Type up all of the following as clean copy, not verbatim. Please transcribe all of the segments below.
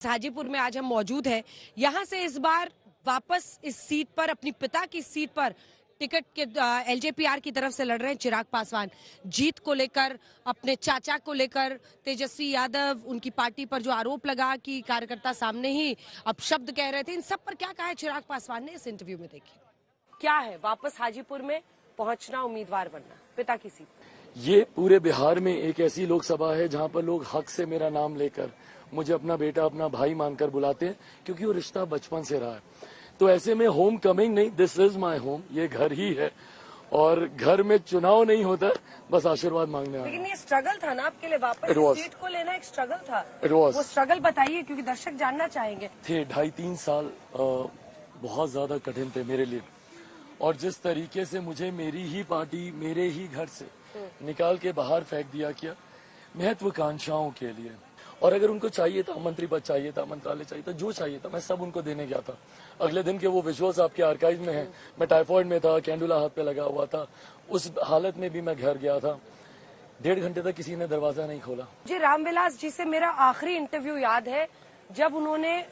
हाजीपुर में आज हम मौजूद हैं। यहाँ से इस बार वापस इस सीट पर, अपनी पिता की सीट पर टिकट के एलजेपीआर की तरफ से लड़ रहे हैं चिराग पासवान। जीत को लेकर, अपने चाचा को लेकर, तेजस्वी यादव, उनकी पार्टी पर जो आरोप लगा कि कार्यकर्ता सामने ही अब शब्द कह रहे थे, इन सब पर क्या कहा है चिराग पासवान ने इस इंटरव्यू में। देखिए क्या है वापस हाजीपुर में पहुंचना, उम्मीदवार बनना पिता की सीट। ये पूरे बिहार में एक ऐसी लोकसभा है जहां पर लोग हक से मेरा नाम लेकर मुझे अपना बेटा, अपना भाई मानकर बुलाते हैं, क्योंकि वो रिश्ता बचपन से रहा है। तो ऐसे में होम कमिंग नहीं, दिस इज माय होम, ये घर ही है। और घर में चुनाव नहीं होता, बस आशीर्वाद मांगने आए। लेकिन ये स्ट्रगल था ना आपके लिए, वापस सीट को लेना एक स्ट्रगल था। वो स्ट्रगल बताइए, क्योंकि दर्शक जानना चाहेंगे। थे 2.5-3 साल बहुत ज्यादा कठिन थे मेरे लिए, और जिस तरीके से मुझे मेरी ही पार्टी मेरे ही घर से निकाल के बाहर फेंक दिया किया महत्वाकांक्षाओं के लिए। और अगर उनको चाहिए था, मंत्री पद चाहिए था, मंत्रालय चाहिए था, जो चाहिए था, मैं सब उनको देने गया था। अगले दिन के वो विजुअल्स आपके आर्काइव में हैं। मैं टाइफॉइड में था, कैंडुला हाथ पे लगा हुआ था, उस हालत में भी मैं घर गया था। 1.5 घंटे तक किसी ने दरवाजा नहीं खोला। जी, रामविलास जी से मेरा आखिरी इंटरव्यू याद है, जब उन्होंने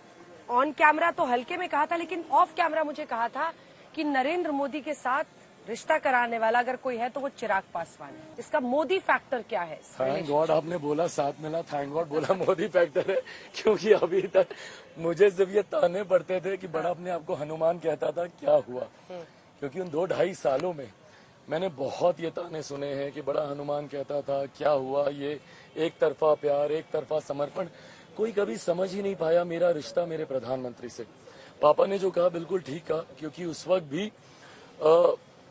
ऑन कैमरा तो हल्के में कहा था, लेकिन ऑफ कैमरा मुझे कहा था कि नरेंद्र मोदी के साथ रिश्ता कराने वाला अगर कोई है तो वो चिराग पासवान है। इसका मोदी फैक्टर क्या है? थैंक गॉड आपने बोला साथ मिला, थैंक गॉड बोला मोदी फैक्टर है, क्योंकि अभी तक मुझे जब ये ताने पड़ते थे कि बड़ा अपने आप को हनुमान कहता था, क्या हुआ? क्योंकि उन 2-2.5 सालों में मैंने बहुत ये ताने सुने हैं कि बड़ा हनुमान कहता था, क्या हुआ? ये एक तरफा प्यार, एक तरफा समर्पण, कोई कभी समझ ही नहीं पाया मेरा रिश्ता मेरे प्रधानमंत्री से। पापा ने जो कहा बिल्कुल ठीक कहा, क्योंकि उस वक्त भी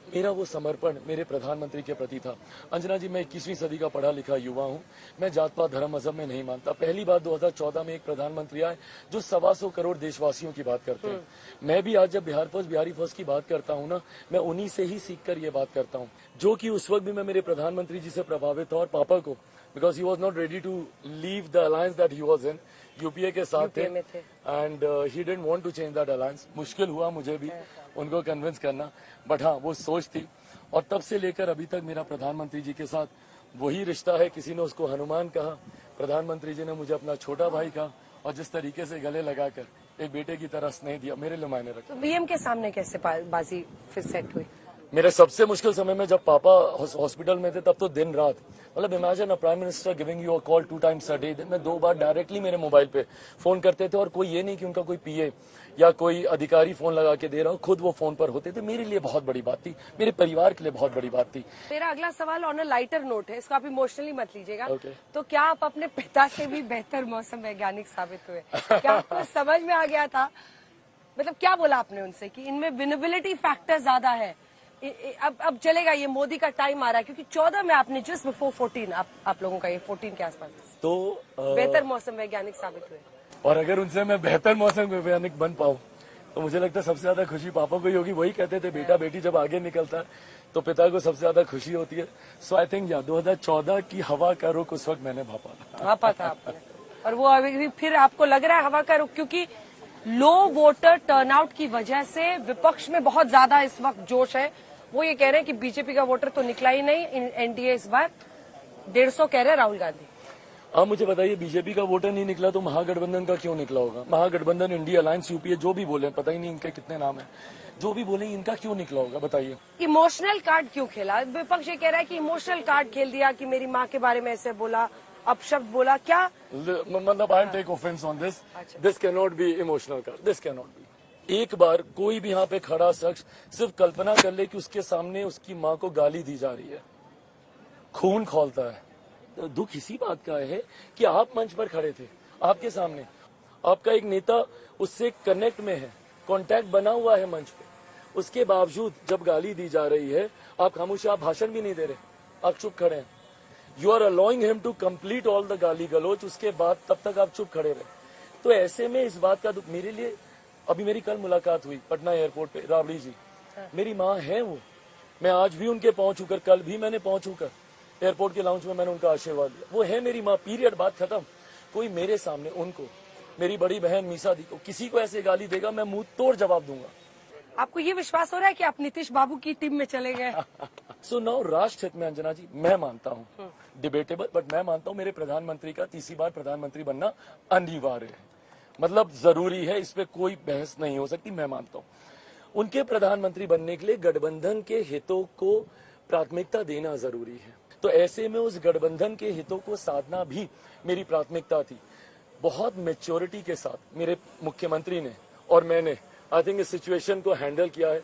मेरा वो समर्पण मेरे प्रधानमंत्री के प्रति था। अंजना जी, मैं 21वीं सदी का पढ़ा लिखा युवा हूँ। मैं जात पात धर्म मजहब में नहीं मानता। पहली बार 2014 में एक प्रधानमंत्री आए जो 125 करोड़ देशवासियों की बात करते हैं। मैं भी आज जब बिहार फर्स्ट, बिहारी फर्स्ट की बात करता हूँ ना, मैं उन्हीं से ही सीख कर ये बात करता हूँ, जो कि उस वक्त भी मैं मेरे प्रधानमंत्री जी से प्रभावित था। और पापा को, because he was not ready to leave the alliance that he was in, UPA के साथ थे, and he didn't want to change that alliance. मुश्किल हुआ मुझे भी उनको कन्विंस करना, बट हाँ, वो सोच थी। और तब से लेकर अभी तक मेरा प्रधानमंत्री जी के साथ वही रिश्ता है। किसी ने उसको हनुमान कहा, प्रधानमंत्री जी ने मुझे अपना छोटा भाई कहा, और जिस तरीके से गले लगाकर एक बेटे की तरह स्नेह दिया, मेरे लिए मायने रखता। तो बीएम के सामने कैसे बाजी फिर सेट हुई? मेरे सबसे मुश्किल समय में जब पापा हॉस्पिटल में थे, तब तो दिन रात, मतलब imagine a prime minister giving you a call 2 times a day। दिन में 2 बार डायरेक्टली मेरे मोबाइल पे फोन करते थे, और कोई ये नहीं कि उनका कोई पीए या कोई अधिकारी फोन लगा के दे रहा हो, खुद वो फोन पर होते थे। मेरे लिए बहुत बड़ी बात थी, मेरे परिवार के लिए बहुत बड़ी बात थी। मेरा अगला सवाल ऑन अ लाइटर नोट है, इसको आप इमोशनली मत लीजिएगा। तो क्या आप अपने पिता से भी बेहतर मौसम वैज्ञानिक साबित हुए? क्या आपको समझ में आ गया था, मतलब क्या बोला आपने उनसे कि इनमें विनेबिलिटी फैक्टर ज्यादा है, अब चलेगा, ये मोदी का टाइम आ रहा है? क्योंकि 14 में आपने जस्ट बिफोर 14, आप लोगों का ये 14 के आसपास तो बेहतर मौसम वैज्ञानिक साबित हुए। और अगर उनसे मैं बेहतर मौसम वैज्ञानिक बन पाऊं तो मुझे लगता है सबसे ज्यादा खुशी पापा को ही होगी। वही कहते थे, बेटा बेटी जब आगे निकलता है तो पिता को सबसे ज्यादा खुशी होती है। सो आई थिंक 2014 की हवा का रुख उस वक्त मैंने भापा था आपने, और वो अभी फिर आपको लग रहा है हवा का रुख, क्योंकि लो वोटर टर्नआउट की वजह से विपक्ष में बहुत ज्यादा इस वक्त जोश है। वो ये कह रहे हैं कि बीजेपी का वोटर तो निकला ही नहीं, एनडीए इस बार 150 कह रहे हैं राहुल गांधी। आप मुझे बताइए, बीजेपी का वोटर नहीं निकला तो महागठबंधन का क्यों निकला होगा? महागठबंधन, इंडिया अलायंस, यूपीए, जो भी बोले, पता ही नहीं इनके कितने नाम है, जो भी बोले, इनका क्यों निकला होगा बताइए? इमोशनल कार्ड क्यों खेला? विपक्ष ये कह रहा है कि इमोशनल कार्ड खेल दिया, कि मेरी माँ के बारे में ऐसे बोला, अपशब्द बोला। क्या मतलब I take offence on this, this can not be emotional card, this can not be. एक बार कोई भी यहाँ पे खड़ा शख्स सिर्फ कल्पना कर ले कि उसके सामने उसकी माँ को गाली दी जा रही है, खून खौलता है। तो दुख इसी बात का है कि आप मंच पर खड़े थे, आपके सामने आपका एक नेता उससे कनेक्ट में है, कांटेक्ट बना हुआ है मंच पे, उसके बावजूद जब गाली दी जा रही है आप खामोश, आप भाषण भी नहीं दे रहे, आप चुप खड़े हैं। You are allowing him to complete all the गाली गलोच, उसके बाद तब तक आप चुप खड़े रहे। तो ऐसे में इस बात का दुख मेरे लिए, अभी मेरी कल मुलाकात हुई पटना एयरपोर्ट पे, राबड़ी जी मेरी माँ है वो, मैं आज भी उनके पहुंच होकर, कल भी मैंने पहुंच होकर एयरपोर्ट के लाउंज में मैंने उनका आशीर्वाद लिया। वो है मेरी माँ, पीरियड, बात खत्म। कोई मेरे सामने उनको, मेरी बड़ी बहन मीसा दी को, किसी को ऐसे गाली देगा, मैं मुंह तोड़ जवाब दूंगा। आपको ये विश्वास हो रहा है कि आप नीतीश बाबू की टीम में चले गए? सो नाउ राष्ट्र हित में अंजना जी, मैं मानता हूँ, डिबेटेबल, बट मैं मानता हूँ मेरे प्रधानमंत्री का तीसरी बार प्रधानमंत्री बनना अनिवार्य है। मतलब जरूरी है, इस पे कोई बहस नहीं हो सकती, मैं मानता हूँ। उनके प्रधानमंत्री बनने के लिए गठबंधन के हितों को प्राथमिकता देना जरूरी है, तो ऐसे में उस गठबंधन के हितों को साधना भी मेरी प्राथमिकता थी। बहुत मैच्योरिटी के साथ मेरे मुख्यमंत्री ने और मैंने आई थिंक इस सिचुएशन को हैंडल किया है।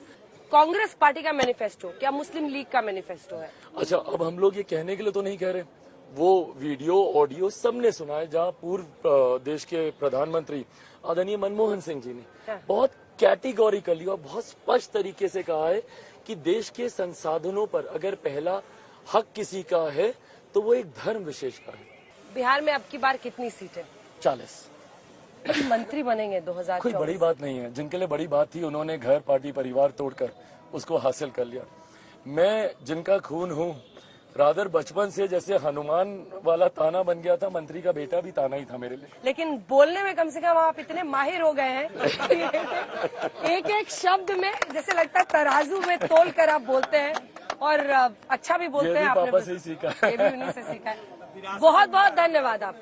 कांग्रेस पार्टी का मैनिफेस्टो क्या मुस्लिम लीग का मैनिफेस्टो है? अच्छा, अब हम लोग ये कहने के लिए तो नहीं कह रहे, वो वीडियो ऑडियो सबने सुना है, जहाँ पूर्व देश के प्रधानमंत्री आदरणीय मनमोहन सिंह जी ने बहुत कैटेगोरिकली और बहुत स्पष्ट तरीके से कहा है कि देश के संसाधनों पर अगर पहला हक किसी का है तो वो एक धर्म विशेष का है। बिहार में अब की बार कितनी सीटें? 40। मंत्री बनेंगे 2024? कोई बड़ी बात नहीं है, जिनके लिए बड़ी बात थी उन्होंने घर पार्टी परिवार तोड़कर उसको हासिल कर लिया। मैं जिनका खून हूँ, रादर बचपन से जैसे हनुमान वाला ताना बन गया था, मंत्री का बेटा भी ताना ही था मेरे लिए। लेकिन बोलने में कम से कम आप इतने माहिर हो गए हैं एक एक शब्द में जैसे लगता है तराजू में तोल कर आप बोलते हैं, और अच्छा भी बोलते हैं। पापा से ही सीखा है। ये भी उन्हीं से सीखा है। बहुत बहुत धन्यवाद आपका।